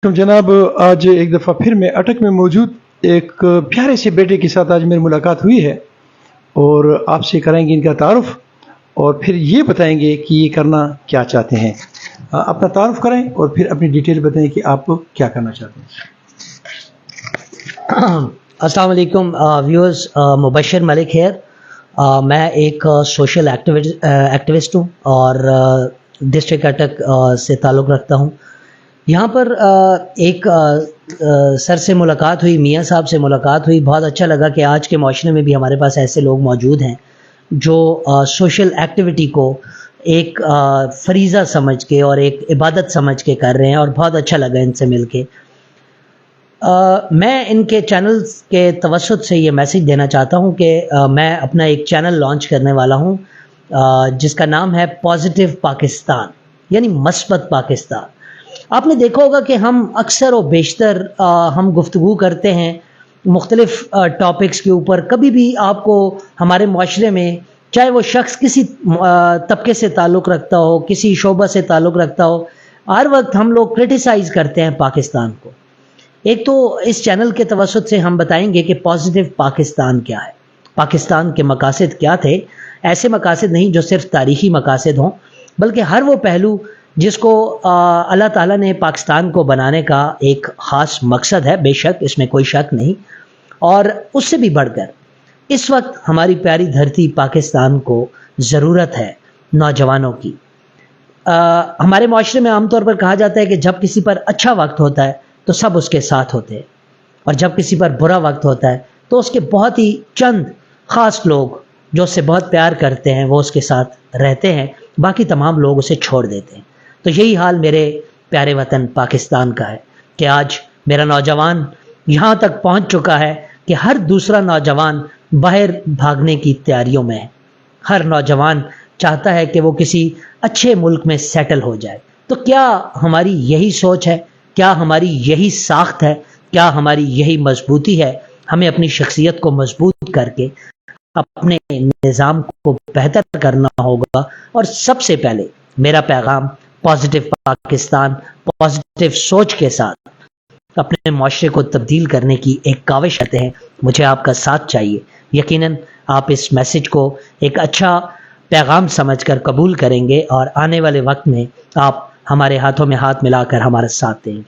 तो जनाब, आज एक दफ़ा फिर मैं अटक में मौजूद एक प्यारे से बेटे के साथ आज मेरी मुलाकात हुई है और आपसे कराएंगे इनका तारुफ और फिर ये बताएंगे कि ये करना क्या चाहते हैं। अपना तारुफ कराएं और फिर अपनी डिटेल बताएं कि आप क्या करना चाहते हैं। अस्सलाम वालेकुम व्यूअर्स, मुबशर मलिक हेयर। मैं एक सोशल एक्टिविस्ट हूँ और डिस्ट्रिक्ट अटक से ताल्लुक़ रखता हूँ। यहाँ पर एक सर से मुलाकात हुई, मियाँ साहब से मुलाकात हुई। बहुत अच्छा लगा कि आज के माशरे में भी हमारे पास ऐसे लोग मौजूद हैं जो सोशल एक्टिविटी को एक फरीज़ा समझ के और एक इबादत समझ के कर रहे हैं और बहुत अच्छा लगा इनसे मिलके। मैं इनके चैनल के तवस्सुत से ये मैसेज देना चाहता हूँ कि मैं अपना एक चैनल लॉन्च करने वाला हूँ जिसका नाम है पॉजिटिव पाकिस्तान, यानी मस्बत पाकिस्तान। आपने देखा होगा कि हम अक्सर और बेशतर हम गुफ्तगू करते हैं मुख्तलिफ टॉपिक्स के ऊपर। कभी भी आपको हमारे माशरे में, चाहे वो शख्स किसी तबके से ताल्लुक़ रखता हो, किसी शोबा से ताल्लुक़ रखता हो, हर वक्त हम लोग क्रिटिसाइज़ करते हैं पाकिस्तान को। एक तो इस चैनल के तवस्सुत से हम बताएंगे कि पॉजिटिव पाकिस्तान क्या है, पाकिस्तान के मकासद क्या थे। ऐसे मकासद नहीं जो सिर्फ तारीख़ी मकासद हों, बल्कि हर वो पहलू जिसको अल्लाह ताला ने पाकिस्तान को बनाने का एक ख़ास मकसद है, बेशक इसमें कोई शक नहीं। और उससे भी बढ़कर इस वक्त हमारी प्यारी धरती पाकिस्तान को ज़रूरत है नौजवानों की। हमारे माशरे में आमतौर पर कहा जाता है कि जब किसी पर अच्छा वक्त होता है तो सब उसके साथ होते हैं, और जब किसी पर बुरा वक्त होता है तो उसके बहुत ही चंद ख़ास लोग जो उससे बहुत प्यार करते हैं वो उसके साथ रहते हैं, बाकी तमाम लोग उसे छोड़ देते हैं। तो यही हाल मेरे प्यारे वतन पाकिस्तान का है कि आज मेरा नौजवान यहाँ तक पहुँच चुका है कि हर दूसरा नौजवान बाहर भागने की तैयारियों में है। हर नौजवान चाहता है कि वो किसी अच्छे मुल्क में सेटल हो जाए। तो क्या हमारी यही सोच है? क्या हमारी यही साख्त है? क्या हमारी यही मजबूती है? हमें अपनी शख्सियत को मजबूत करके अपने निज़ाम को बेहतर करना होगा। और सबसे पहले मेरा पैगाम पॉजिटिव पाकिस्तान, पॉजिटिव सोच के साथ अपने माशरे को तब्दील करने की एक काविश करते हैं। मुझे आपका साथ चाहिए। यकीनन आप इस मैसेज को एक अच्छा पैगाम समझकर कबूल करेंगे और आने वाले वक्त में आप हमारे हाथों में हाथ मिलाकर हमारा साथ देंगे।